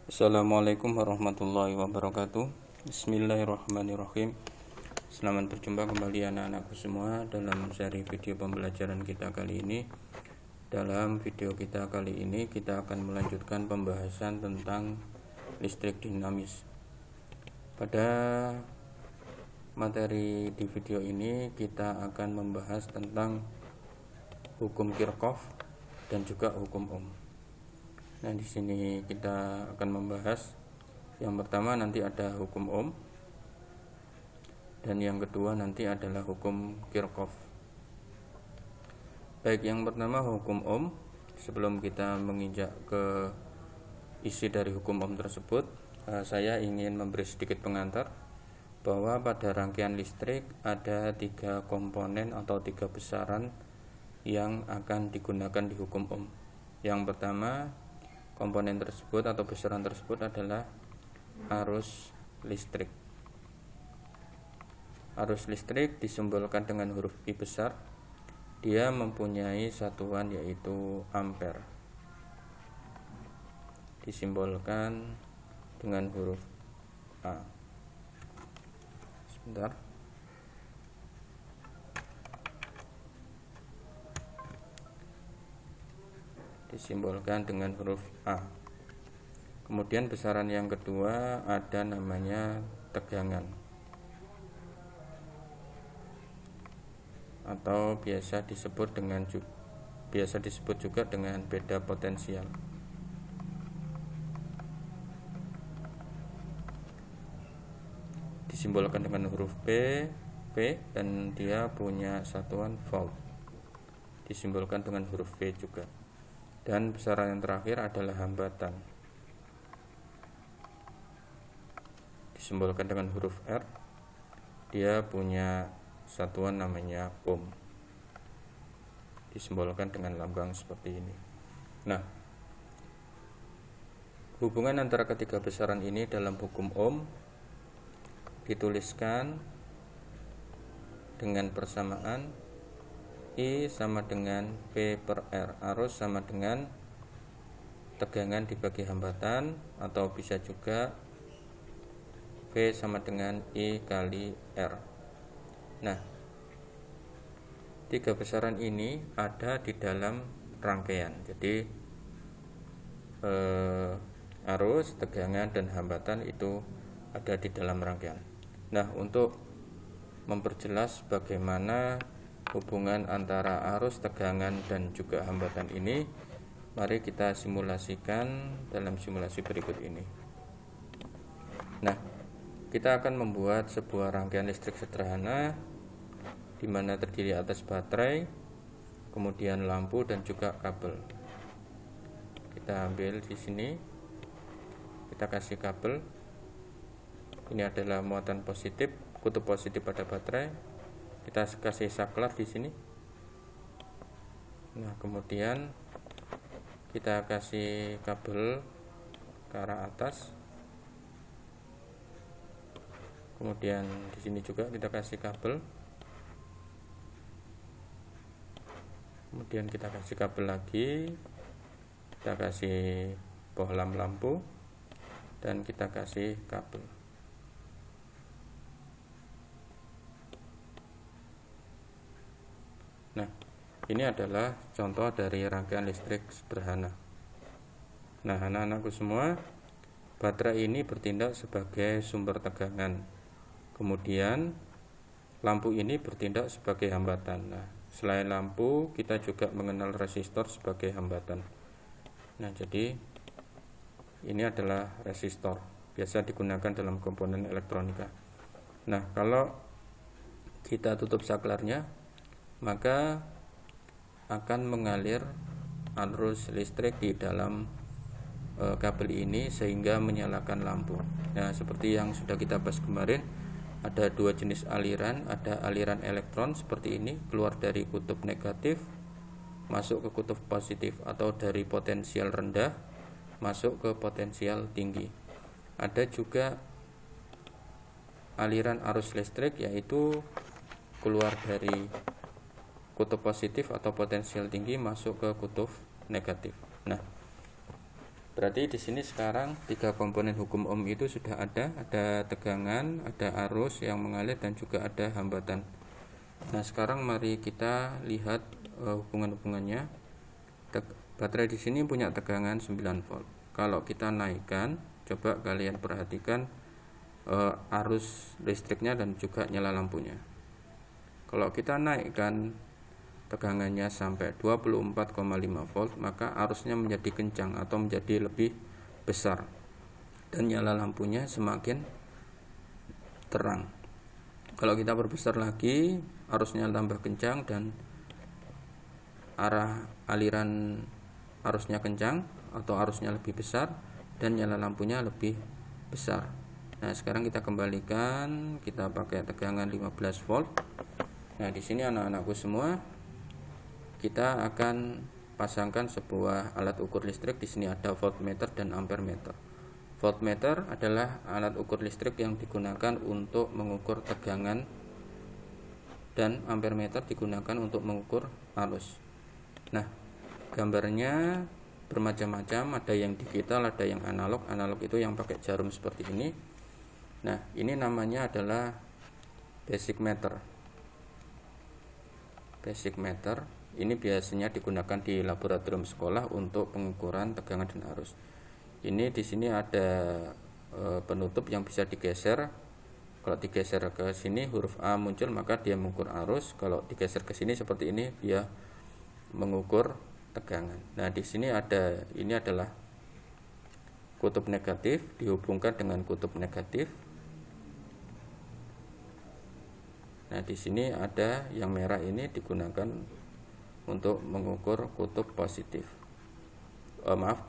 Assalamualaikum warahmatullahi wabarakatuh. Bismillahirrahmanirrahim. Selamat berjumpa kembali anak-anakku semua dalam seri video pembelajaran kita kali ini. Dalam video kita kali ini kita akan melanjutkan pembahasan tentang listrik dinamis. Pada materi di video ini kita akan membahas tentang hukum Kirchhoff dan juga hukum Ohm. Nah, di sini kita akan membahas yang pertama nanti ada hukum Ohm dan yang kedua nanti adalah hukum Kirchhoff. Baik, yang pertama hukum Ohm. Sebelum kita menginjak ke isi dari hukum Ohm tersebut, saya ingin memberi sedikit pengantar bahwa pada rangkaian listrik ada 3 komponen atau 3 besaran yang akan digunakan di hukum Ohm. Yang pertama, komponen tersebut atau besaran tersebut adalah arus listrik. Arus listrik disimbolkan dengan huruf I besar. Dia mempunyai satuan yaitu ampere. Disimbolkan dengan huruf A. Sebentar. Disimbolkan dengan huruf A. Kemudian besaran yang kedua ada namanya tegangan atau biasa disebut juga dengan beda potensial. Disimbolkan dengan huruf P dan dia punya satuan volt. Disimbolkan dengan huruf V juga. Dan besaran yang terakhir adalah hambatan. Disimbolkan dengan huruf R. Dia punya satuan namanya ohm. Disimbolkan dengan lambang seperti ini. Nah, hubungan antara ketiga besaran ini dalam hukum Ohm dituliskan dengan persamaan I sama dengan P per R. Arus sama dengan tegangan dibagi hambatan, atau bisa juga V sama dengan I kali R. Nah, 3 besaran ini ada di dalam rangkaian. Jadi arus, tegangan, dan hambatan itu ada di dalam rangkaian. Nah, untuk memperjelas bagaimana hubungan antara arus, tegangan, dan juga hambatan ini, mari kita simulasikan dalam simulasi berikut ini. Nah, kita akan membuat sebuah rangkaian listrik sederhana di mana terdiri atas baterai, kemudian lampu, dan juga kabel. Kita ambil di sini, kita kasih kabel. Ini adalah muatan positif, kutub positif pada baterai. Kita kasih saklar di sini. Nah, kemudian kita kasih kabel ke arah atas. Kemudian di sini juga kita kasih kabel. Kemudian kita kasih kabel lagi. Kita kasih bohlam lampu dan kita kasih kabel. Nah, ini adalah contoh dari rangkaian listrik sederhana. Nah, anak-anakku semua, baterai ini bertindak sebagai sumber tegangan. Kemudian lampu ini bertindak sebagai hambatan. Nah, selain lampu, kita juga mengenal resistor sebagai hambatan. Nah, jadi ini adalah resistor, biasa digunakan dalam komponen elektronika. Nah, kalau kita tutup saklarnya, maka akan mengalir arus listrik di dalam kabel ini sehingga menyalakan lampu. Nah, seperti yang sudah kita bahas kemarin, ada 2 jenis aliran. Ada aliran elektron seperti ini, keluar dari kutub negatif masuk ke kutub positif, atau dari potensial rendah masuk ke potensial tinggi. Ada juga aliran arus listrik, yaitu keluar dari kutub positif atau potensial tinggi masuk ke kutub negatif. Nah, Berarti di sini sekarang 3 komponen hukum Ohm itu sudah ada tegangan, ada arus yang mengalir, dan juga ada hambatan. Nah, sekarang mari kita lihat hubungan-hubungannya. Baterai di sini punya tegangan 9 volt. Kalau kita naikkan, coba kalian perhatikan arus listriknya dan juga nyala lampunya. Kalau kita naikkan tegangannya sampai 24,5 volt, maka arusnya menjadi kencang atau menjadi lebih besar, dan nyala lampunya semakin terang. Kalau kita perbesar lagi, arusnya tambah kencang dan arah aliran arusnya kencang atau arusnya lebih besar, dan nyala lampunya lebih besar. Nah, sekarang kita kembalikan, kita pakai tegangan 15 volt. Nah, di sini anak-anakku semua, kita akan pasangkan sebuah alat ukur listrik. Di sini ada voltmeter dan ampermeter. Voltmeter adalah alat ukur listrik yang digunakan untuk mengukur tegangan, dan ampermeter digunakan untuk mengukur arus. Nah, gambarnya bermacam-macam, ada yang digital, ada yang analog. Analog itu yang pakai jarum seperti ini. Nah, ini namanya adalah basic meter. Basic meter ini biasanya digunakan di laboratorium sekolah untuk pengukuran tegangan dan arus. Ini di sini ada penutup yang bisa digeser. Kalau digeser ke sini huruf A muncul, maka dia mengukur arus. Kalau digeser ke sini seperti ini, dia mengukur tegangan. Nah, di sini ini adalah kutub negatif dihubungkan dengan kutub negatif. Nah, di sini ada yang merah, ini digunakan untuk mengukur kutub positif.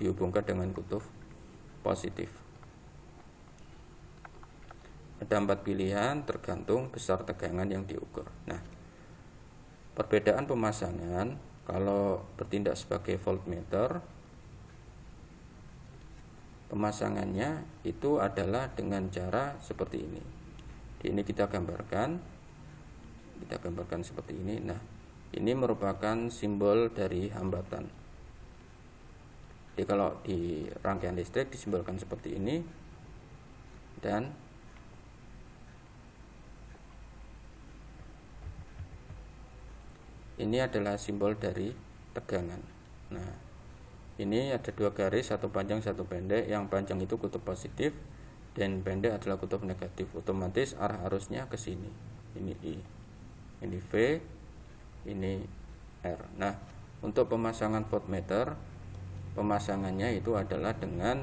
Dihubungkan dengan kutub positif. Ada 4 pilihan tergantung besar tegangan yang diukur. Nah, perbedaan pemasangan kalau bertindak sebagai voltmeter, pemasangannya itu adalah dengan cara seperti ini. Ini kita gambarkan seperti ini. Nah, ini merupakan simbol dari hambatan. Jadi kalau di rangkaian listrik disimbolkan seperti ini, dan ini adalah simbol dari tegangan. Nah, ini ada 2 garis, satu panjang satu pendek. Yang panjang itu kutub positif dan pendek adalah kutub negatif. Otomatis arah arusnya ke sini. Ini I, ini V, ini R. Nah, untuk pemasangan voltmeter, pemasangannya itu adalah dengan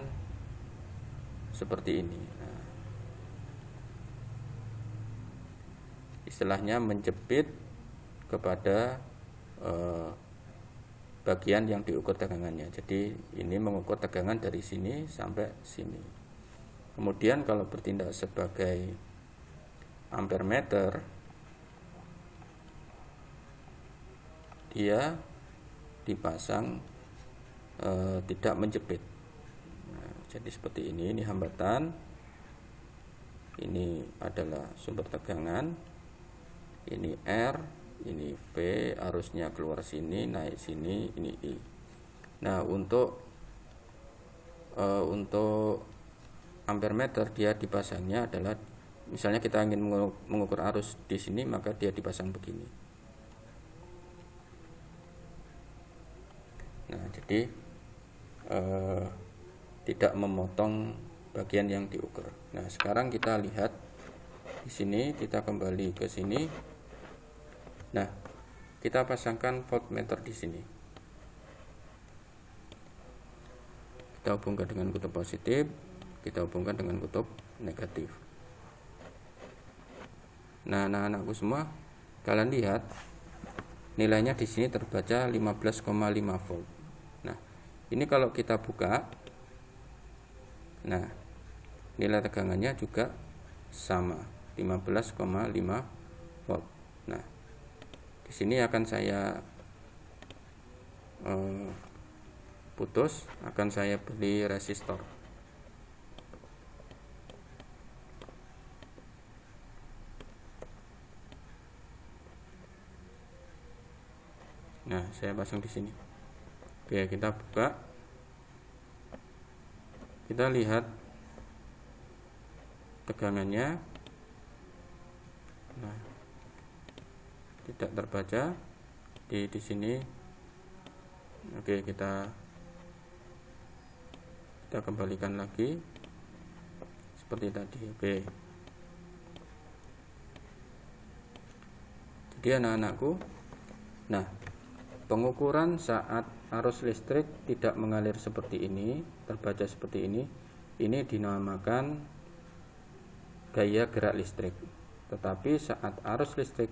seperti ini. Nah, istilahnya menjepit kepada bagian yang diukur tegangannya. Jadi ini mengukur tegangan dari sini sampai sini. Kemudian kalau bertindak sebagai ampermeter, dia dipasang tidak menjepit. Nah, jadi seperti ini hambatan. Ini adalah sumber tegangan. Ini R, ini V, arusnya keluar sini, naik sini, ini I. Nah, untuk ampermeter dia dipasangnya adalah, misalnya kita ingin mengukur arus di sini, maka dia dipasang begini. Nah, jadi tidak memotong bagian yang diukur. Nah, sekarang kita lihat di sini, kita kembali ke sini. Nah, kita pasangkan voltmeter di sini. Kita hubungkan dengan kutub positif, kita hubungkan dengan kutub negatif. Nah, anak-anakku semua, kalian lihat nilainya di sini terbaca 15,5 volt. Nah, ini kalau kita buka, nah, nilai tegangannya juga sama, 15,5 volt. Nah, di sini akan saya putus, akan saya beli resistor. Nah, saya pasang di sini. Oke, kita buka. Kita lihat tegangannya. Nah, tidak terbaca di sini. Oke, kita kembalikan lagi seperti tadi. Oke. Jadi anak-anakku, nah, pengukuran saat arus listrik tidak mengalir seperti ini, terbaca seperti ini dinamakan gaya gerak listrik. Tetapi saat arus listrik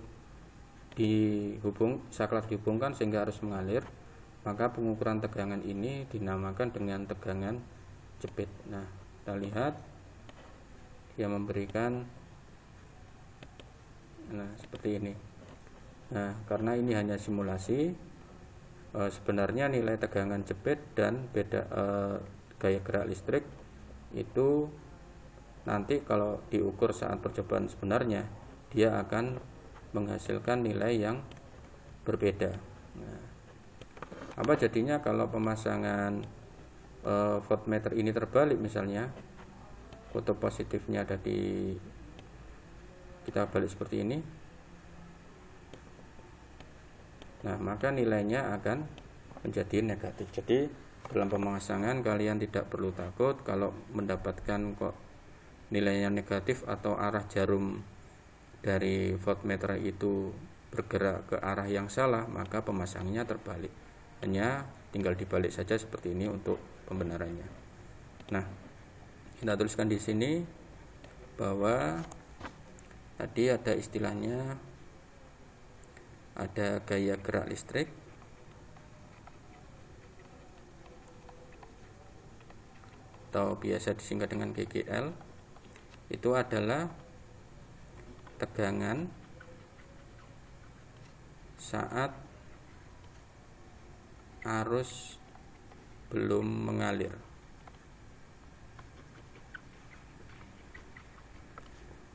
saklar dihubungkan sehingga arus mengalir, maka pengukuran tegangan ini dinamakan dengan tegangan jepit. Nah, kita lihat dia memberikan seperti ini. Nah, karena ini hanya simulasi, sebenarnya nilai tegangan jepit dan gaya gerak listrik itu nanti kalau diukur saat percobaan sebenarnya, dia akan menghasilkan nilai yang berbeda. Nah, apa jadinya kalau pemasangan voltmeter ini terbalik, misalnya kutub positifnya ada kita balik seperti ini. Nah, maka nilainya akan menjadi negatif. Jadi dalam pemasangan kalian tidak perlu takut kalau mendapatkan nilainya negatif atau arah jarum dari voltmeter itu bergerak ke arah yang salah, maka pemasangannya terbalik. Hanya tinggal dibalik saja seperti ini untuk pembenarannya. Nah, kita tuliskan di sini bahwa tadi ada istilahnya, ada gaya gerak listrik atau biasa disingkat dengan GGL. Itu adalah tegangan saat arus belum mengalir.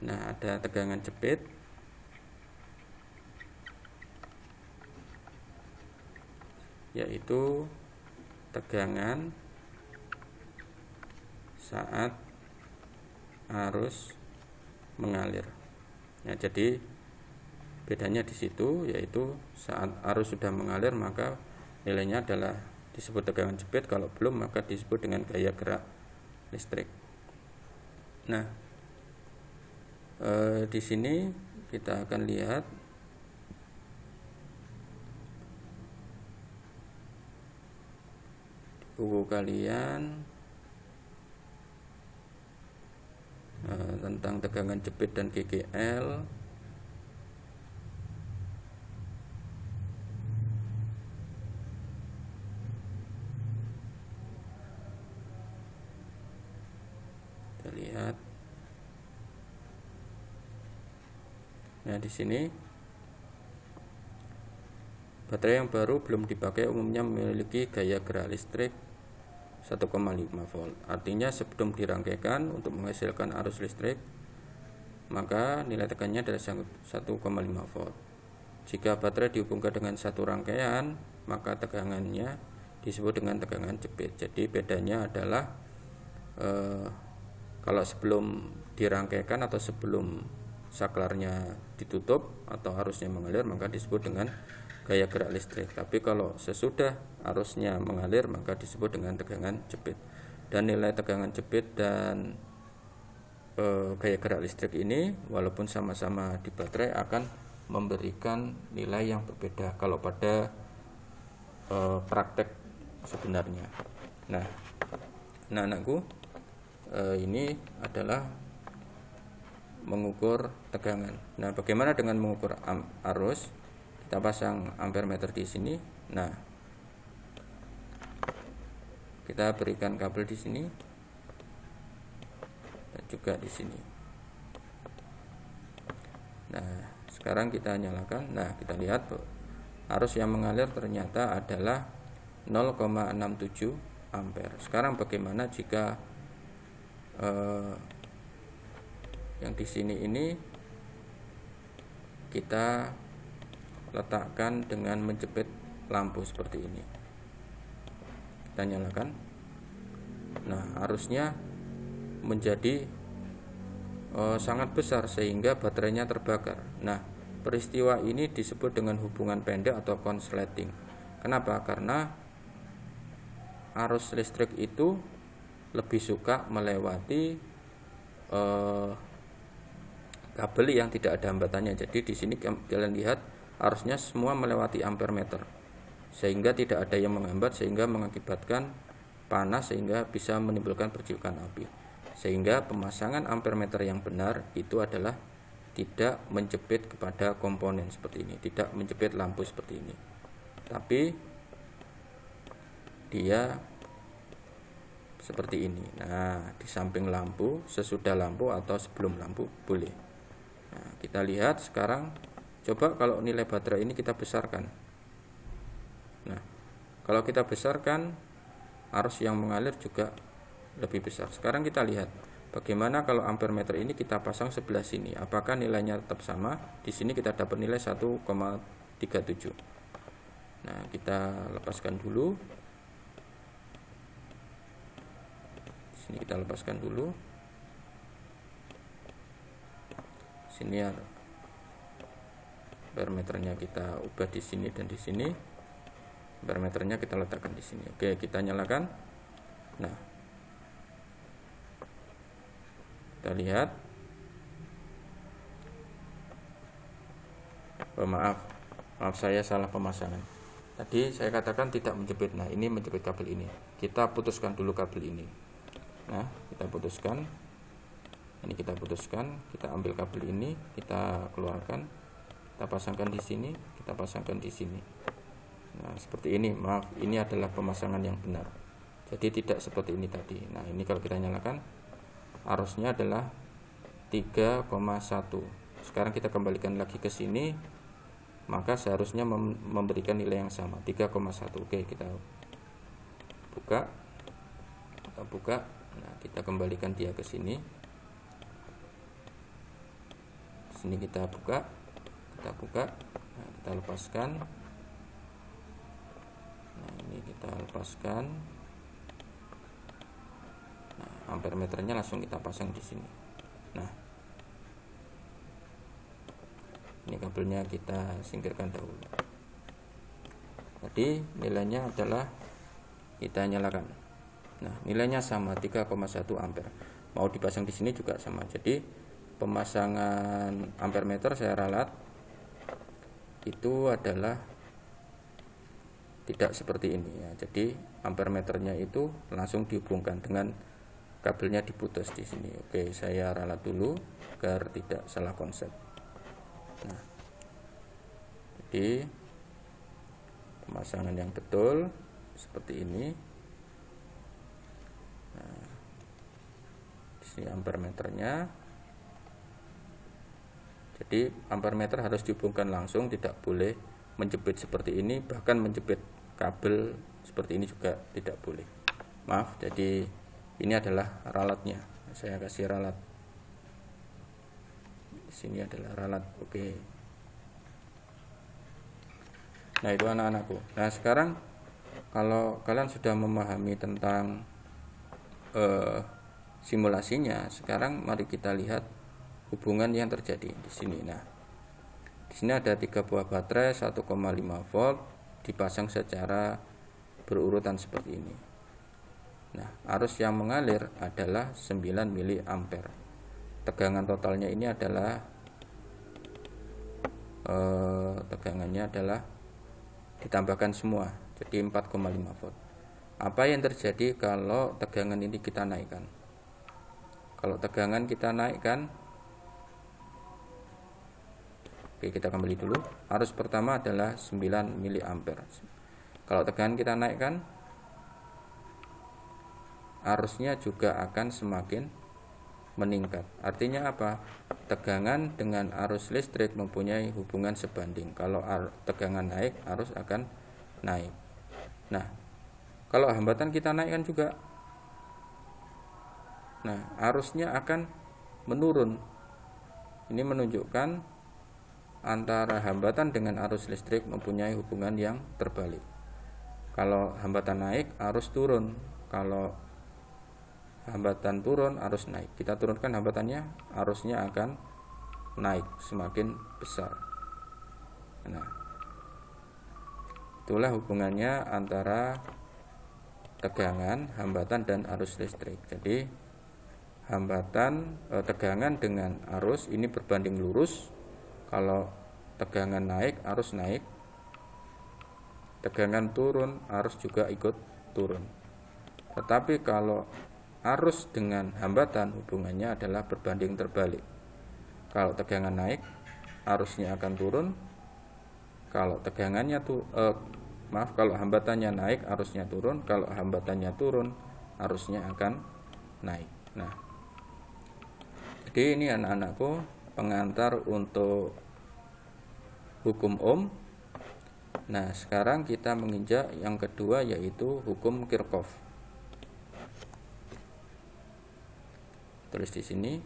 Nah, ada tegangan jepit, yaitu tegangan saat arus mengalir. Ya, jadi bedanya di situ, yaitu saat arus sudah mengalir maka nilainya adalah disebut tegangan jepit, kalau belum maka disebut dengan gaya gerak listrik. Nah, di sini kita akan lihat buku kalian tentang tegangan jepit dan GGL. Kita lihat. Nah, di sini baterai yang baru belum dipakai umumnya memiliki gaya gerak listrik 1,5 volt. Artinya sebelum dirangkaikan untuk menghasilkan arus listrik, maka nilai tegangannya adalah 1,5 volt. Jika baterai dihubungkan dengan satu rangkaian, maka tegangannya disebut dengan tegangan jepit. Jadi bedanya adalah kalau sebelum dirangkaikan atau sebelum saklarnya ditutup atau arusnya mengalir, maka disebut dengan gaya gerak listrik. Tapi kalau sesudah arusnya mengalir, maka disebut dengan tegangan jepit. Dan nilai tegangan jepit dan gaya gerak listrik ini walaupun sama-sama di baterai akan memberikan nilai yang berbeda kalau pada praktek sebenarnya. Nah, anak-anakku, ini adalah mengukur tegangan. Nah, bagaimana dengan mengukur arus? Kita pasang ampere meter di sini. Nah, kita berikan kabel di sini dan juga di sini. Nah, sekarang kita nyalakan. Nah, kita lihat arus yang mengalir ternyata adalah 0,67 ampere. Sekarang bagaimana jika yang di sini ini kita letakkan dengan menjepit lampu seperti ini. Kita nyalakan. Nah, arusnya menjadi sangat besar sehingga baterainya terbakar. Nah, peristiwa ini disebut dengan hubungan pendek atau konsleting. Kenapa? Karena arus listrik itu lebih suka melewati kabel yang tidak ada hambatannya. Jadi di sini kalian lihat arusnya semua melewati ampere meter, sehingga tidak ada yang menghambat, sehingga mengakibatkan panas sehingga bisa menimbulkan percikan api. Sehingga pemasangan ampere meter yang benar itu adalah tidak menjepit kepada komponen seperti ini, tidak menjepit lampu seperti ini, tapi dia seperti ini. Nah, di samping lampu, sesudah lampu, atau sebelum lampu boleh. Nah, kita lihat sekarang, coba kalau nilai baterai ini kita besarkan. Nah, kalau kita besarkan, arus yang mengalir juga lebih besar. Sekarang kita lihat bagaimana kalau ampere meter ini kita pasang sebelah sini. Apakah nilainya tetap sama? Di sini kita dapat nilai 1,37. Nah, kita lepaskan dulu. Di sini kita lepaskan dulu. Sini ampere meternya kita ubah di sini dan di sini. Ampere meternya kita letakkan di sini. Oke, kita nyalakan. Nah, kita lihat. Maaf saya salah pemasangan. Tadi saya katakan tidak menjepit. Nah, ini menjepit kabel ini. Kita putuskan dulu kabel ini. Nah, kita putuskan. Ini kita putuskan. Kita ambil kabel ini, kita keluarkan. Kita pasangkan di sini, kita pasangkan di sini. Nah, seperti ini. Maaf, ini adalah pemasangan yang benar. Jadi tidak seperti ini tadi. Nah, ini kalau kita nyalakan, arusnya adalah 3,1. Sekarang kita kembalikan lagi ke sini, maka seharusnya memberikan nilai yang sama, 3,1. Oke, kita buka. Nah, kita kembalikan dia ke sini. Sini kita buka. Nah, kita lepaskan. Nah, ini kita lepaskan. Ampere meternya langsung kita pasang di sini. Nah, ini kabelnya kita singkirkan dahulu. Jadi nilainya adalah kita nyalakan. Nah, nilainya sama, 3,1 ampere. Mau dipasang di sini juga sama. Jadi pemasangan ampere meter saya ralat itu adalah tidak seperti ini ya. Jadi ampere meternya itu langsung dihubungkan dengan kabelnya diputus di sini. Oke, saya ralat dulu agar tidak salah konsep. Nah, jadi pemasangan yang betul seperti ini. Nah, di sini ampere meternya. Jadi ampere meter harus dihubungkan langsung, tidak boleh menjepit seperti ini, bahkan menjepit kabel seperti ini juga tidak boleh. Maaf, jadi ini adalah ralatnya. Saya kasih ralat. Di sini adalah ralat. Oke. Nah, itu anak-anakku. Nah, sekarang kalau kalian sudah memahami tentang simulasinya, sekarang mari kita lihat hubungan yang terjadi di sini. Nah, di sini ada 3 buah baterai 1,5 volt dipasang secara berurutan seperti ini. Nah, arus yang mengalir adalah 9 mA. Tegangan totalnya ini adalah tegangannya adalah ditambahkan semua, jadi 4,5 volt. Apa yang terjadi kalau tegangan ini kita naikkan? Kalau tegangan kita naikkan, oke, kita kembali dulu. Arus pertama adalah 9 mA. Kalau tegangan kita naikkan, arusnya juga akan semakin meningkat. Artinya apa? Tegangan dengan arus listrik mempunyai hubungan sebanding. Kalau tegangan naik, arus akan naik. Nah, kalau hambatan kita naikkan juga, nah, arusnya akan menurun. Ini menunjukkan antara hambatan dengan arus listrik mempunyai hubungan yang terbalik. Kalau hambatan naik, arus turun. Kalau hambatan turun, arus naik. Kita turunkan hambatannya, arusnya akan naik semakin besar. Nah, itulah hubungannya antara tegangan, hambatan, dan arus listrik. Jadi tegangan dengan arus ini berbanding lurus. Kalau tegangan naik, arus naik. Tegangan turun, arus juga ikut turun. Tetapi kalau arus dengan hambatan hubungannya adalah berbanding terbalik. Kalau tegangan naik, arusnya akan turun. Kalau kalau hambatannya naik, arusnya turun. Kalau hambatannya turun, arusnya akan naik. Nah, jadi ini anak-anakku pengantar untuk hukum Ohm. Nah, sekarang kita menginjak yang kedua, yaitu hukum Kirchhoff. Tulis di sini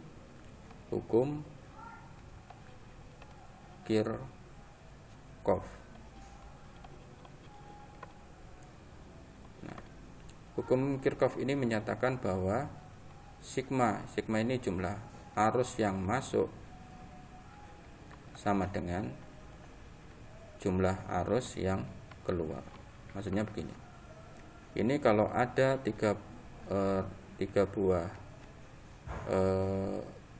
hukum Kirchhoff. Nah, hukum Kirchhoff ini menyatakan bahwa sigma ini jumlah arus yang masuk sama dengan jumlah arus yang keluar. Maksudnya begini. Ini kalau ada tiga buah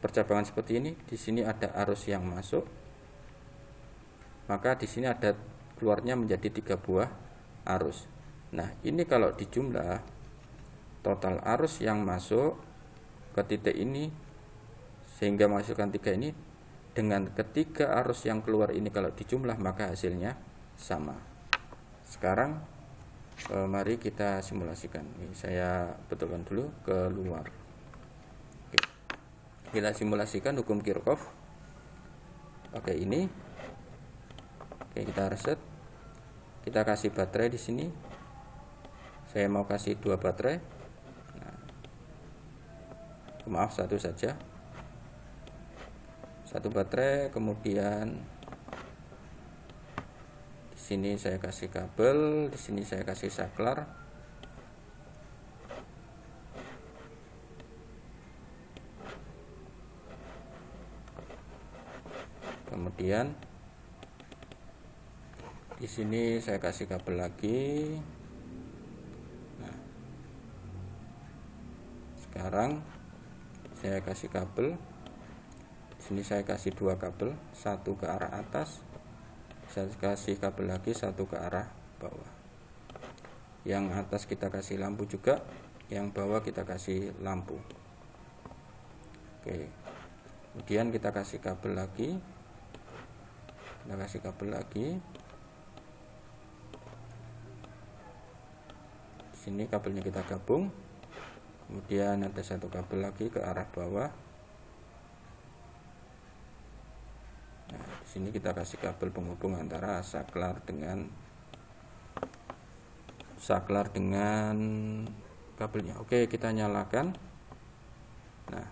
percabangan seperti ini, di sini ada arus yang masuk, maka di sini ada keluarnya menjadi 3 buah arus. Nah, ini kalau dijumlah total arus yang masuk ke titik ini sehingga masukkan 3 ini dengan ketiga arus yang keluar ini, kalau dijumlah maka hasilnya sama. Sekarang mari kita simulasikan. Ini saya betulkan dulu ke luar. Kita simulasikan hukum Kirchhoff. Oke, ini. Oke, kita reset. Kita kasih baterai di sini. Saya mau kasih 2 baterai. Nah, maaf, 1 saja. 1 baterai, kemudian di sini saya kasih kabel, di sini saya kasih saklar. Kemudian di sini saya kasih kabel lagi. Nah, sekarang saya kasih kabel. Di sini saya kasih 2 kabel, 1 ke arah atas. Saya kasih kabel lagi 1 ke arah bawah. Yang atas kita kasih lampu juga, yang bawah kita kasih lampu. Oke. Kemudian kita kasih kabel lagi. Kita kasih kabel lagi. Di sini kabelnya kita gabung. Kemudian ada 1 kabel lagi ke arah bawah. Nah, di sini kita kasih kabel penghubung antara saklar dengan kabelnya. Oke, kita nyalakan. Nah,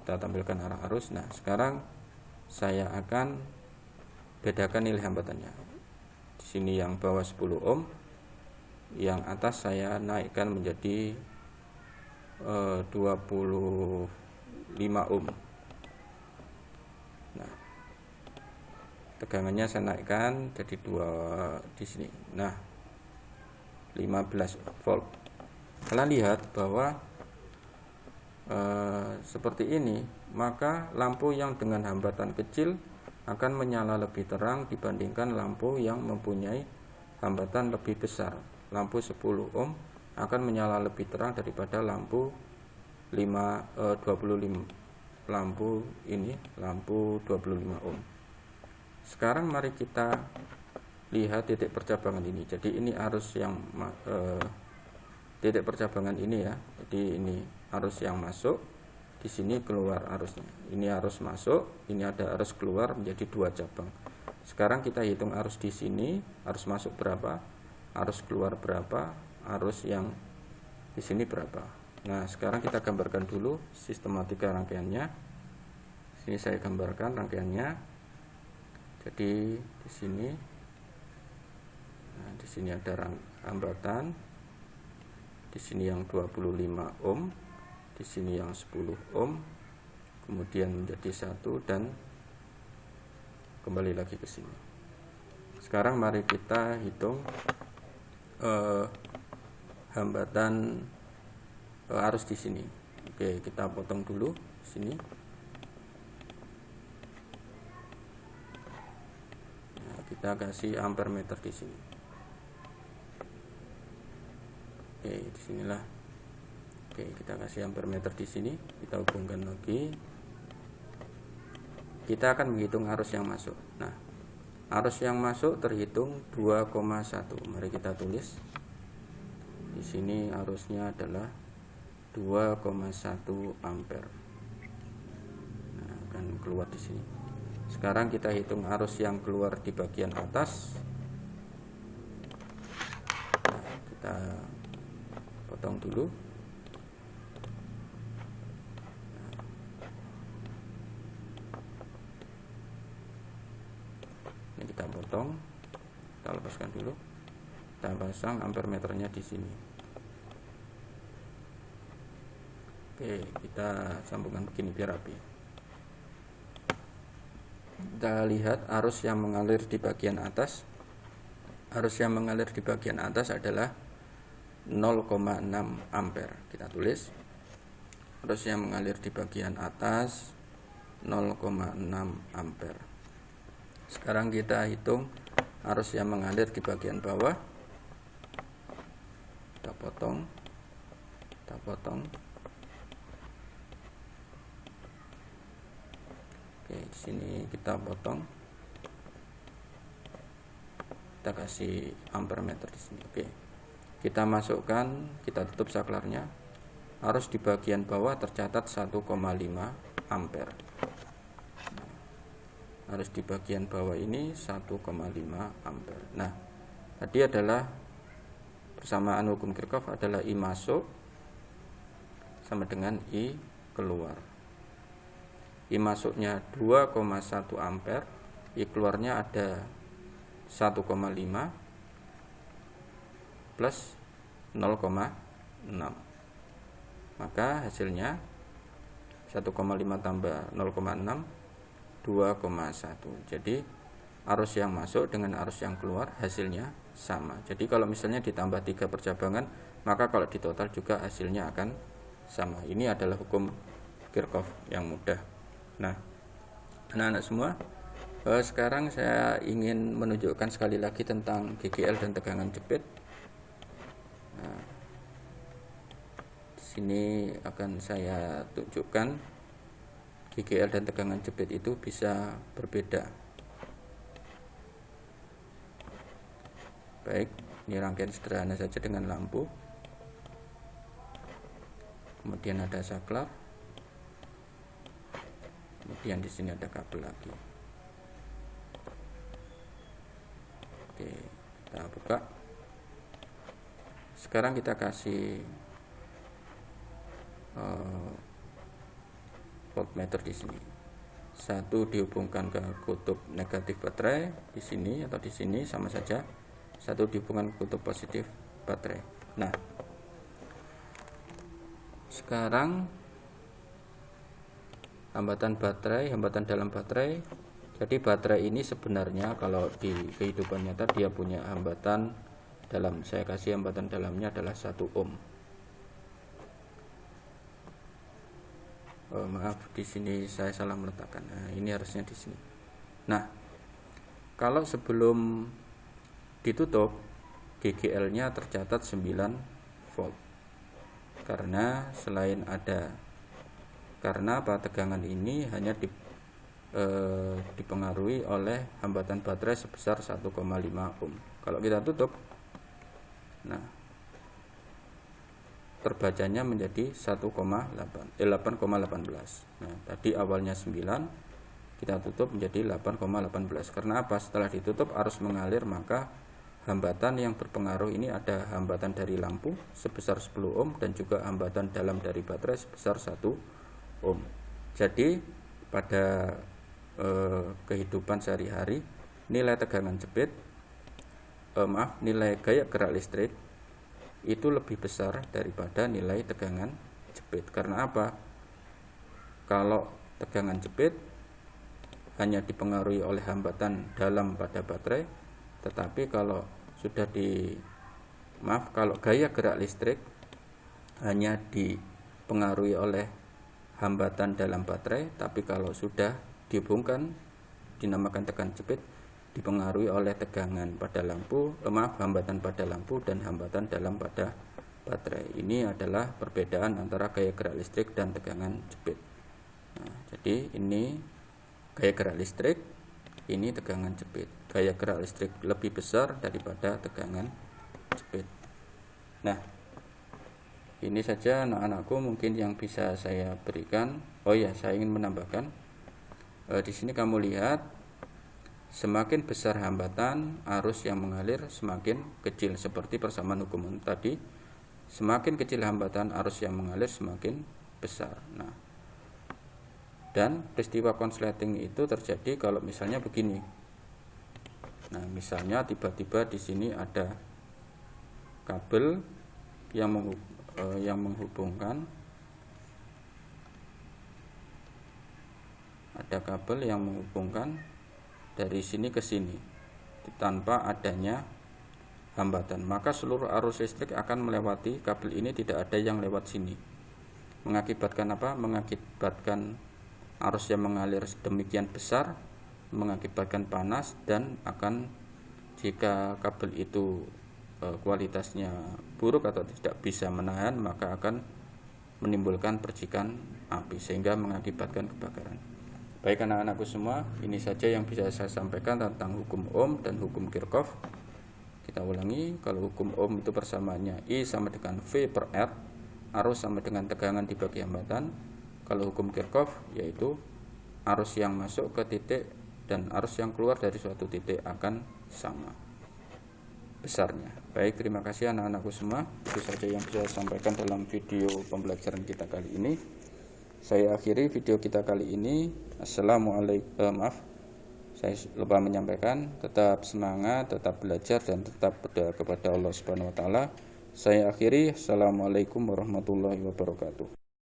kita tampilkan arah arus. Nah, sekarang saya akan bedakan nilai hambatannya. Di sini yang bawah 10 ohm, yang atas saya naikkan menjadi 25 ohm. Nah, tegangannya saya naikkan jadi 2 di sini. Nah, 15 volt. Kalian lihat bahwa seperti ini, maka lampu yang dengan hambatan kecil akan menyala lebih terang dibandingkan lampu yang mempunyai hambatan lebih besar. Lampu 10 ohm akan menyala lebih terang daripada lampu 25 lampu 25 ohm. Sekarang mari kita lihat titik percabangan ini. Jadi ini arus yang titik percabangan ini ya. Jadi ini arus yang masuk, di sini keluar arusnya. Ini arus masuk, ini ada arus keluar menjadi 2 cabang. Sekarang kita hitung arus di sini, arus masuk berapa, arus keluar berapa, arus yang di sini berapa. Nah, sekarang kita gambarkan dulu sistematika rangkaiannya. Sini saya gambarkan rangkaiannya. Jadi di sini, nah, di sini ada hambatan. di sini yang 25 ohm, di sini yang 10 ohm, kemudian menjadi 1 dan kembali lagi ke sini. Sekarang mari kita hitung hambatan arus di sini. Oke, kita potong dulu di sini. Nah, kita kasih ampere meter di sini. Oke, disinilah. Oke, kita kasih ampere meter di sini. Kita hubungkan lagi. Kita akan menghitung arus yang masuk. Nah, arus yang masuk terhitung 2,1. Mari kita tulis. Di sini arusnya adalah 2,1 ampere. Nah, akan keluar di sini. Sekarang kita hitung arus yang keluar di bagian atas. Nah, kita potong dulu. Ini kita potong, kita lepaskan dulu, kita pasang ampere meternya di sini. Oke, kita sambungkan begini biar rapi. Kita lihat arus yang mengalir di bagian atas. Arus yang mengalir di bagian atas adalah 0,6 ampere. Kita tulis arus yang mengalir di bagian atas 0,6 ampere. Sekarang kita hitung arus yang mengalir di bagian bawah. Kita potong. Oke, di sini kita potong. Kita kasih ampere meter di sini. Oke. Kita masukkan, kita tutup saklarnya. Arus di bagian bawah tercatat 1,5 ampere. Arus di bagian bawah ini 1,5 ampere. Nah, tadi adalah persamaan hukum Kirchhoff adalah I masuk sama dengan I keluar. I masuknya 2,1 ampere, I keluarnya ada 1,5 plus 0,6. Maka hasilnya 1,5 tambah 0,6 2,1. Jadi arus yang masuk dengan arus yang keluar hasilnya sama. Jadi kalau misalnya ditambah 3 percabangan, maka kalau ditotal juga hasilnya akan sama. Ini adalah hukum Kirchhoff yang mudah. Nah, anak-anak semua, sekarang saya ingin menunjukkan sekali lagi tentang GGL dan tegangan jepit. Nah, di sini akan saya tunjukkan GGL dan tegangan jepit itu bisa berbeda. Baik, ini rangkaian sederhana saja dengan lampu. Kemudian ada saklar. Kemudian di sini ada kabel lagi. Oke, kita buka. Sekarang kita kasih voltmeter di sini. Satu dihubungkan ke kutub negatif baterai di sini atau di sini sama saja. Satu dihubungkan ke kutub positif baterai. Nah, sekarang hambatan baterai, hambatan dalam baterai. Jadi baterai ini sebenarnya kalau di kehidupan nyata dia punya hambatan dalam. Saya kasih hambatan dalamnya adalah 1 ohm. Maaf, di sini saya salah meletakkan. Nah, ini harusnya di sini. Nah, kalau sebelum ditutup, GGL-nya tercatat 9 volt. Karena selain ada, karena tegangan ini hanya dipengaruhi oleh hambatan baterai sebesar 1,5 ohm. Kalau kita tutup, nah, terbacanya menjadi 8,18. Nah, tadi awalnya 9, kita tutup menjadi 8,18. Karena apa? Setelah ditutup arus mengalir, maka hambatan yang berpengaruh ini ada hambatan dari lampu sebesar 10 ohm dan juga hambatan dalam dari baterai sebesar 1 ohm. Jadi pada kehidupan sehari-hari, nilai tegangan jepit, nilai gaya gerak listrik itu lebih besar daripada nilai tegangan jepit. Karena apa? Kalau tegangan jepit hanya dipengaruhi oleh hambatan dalam pada baterai, tetapi kalau kalau gaya gerak listrik hanya dipengaruhi oleh hambatan dalam baterai, tapi kalau sudah dihubungkan dinamakan tegangan jepit, dipengaruhi oleh tegangan pada hambatan pada lampu dan hambatan dalam pada baterai. Ini adalah perbedaan antara gaya gerak listrik dan tegangan jepit. Nah, jadi ini gaya gerak listrik, ini tegangan jepit. Gaya gerak listrik lebih besar daripada tegangan jepit. Nah, ini saja anak-anakku mungkin yang bisa saya berikan. Oh ya, saya ingin menambahkan, di sini kamu lihat, semakin besar hambatan, arus yang mengalir semakin kecil, seperti persamaan hukum Ohm tadi. Semakin kecil hambatan, arus yang mengalir semakin besar. Nah, dan peristiwa konsleting itu terjadi kalau misalnya begini. Nah, misalnya tiba-tiba di sini ada kabel yang menghubungkan, dari sini ke sini tanpa adanya hambatan, maka seluruh arus listrik akan melewati kabel ini, tidak ada yang lewat sini. Mengakibatkan apa? Mengakibatkan arus yang mengalir sedemikian besar, mengakibatkan panas, dan jika kabel itu kualitasnya buruk atau tidak bisa menahan, maka akan menimbulkan percikan api sehingga mengakibatkan kebakaran. Baik anak-anakku semua, ini saja yang bisa saya sampaikan tentang hukum Ohm dan hukum Kirchhoff. Kita ulangi, kalau hukum Ohm itu persamaannya I sama dengan V per R, arus sama dengan tegangan dibagi hambatan. Kalau hukum Kirchhoff yaitu arus yang masuk ke titik dan arus yang keluar dari suatu titik akan sama besarnya. Baik, terima kasih anak-anakku semua. Itu saja yang bisa saya sampaikan dalam video pembelajaran kita kali ini. Saya akhiri video kita kali ini. Assalamualaikum. Saya lupa menyampaikan, tetap semangat, tetap belajar, dan tetap berdoa kepada Allah Subhanahu wa taala. Saya akhiri. Assalamualaikum warahmatullahi wabarakatuh.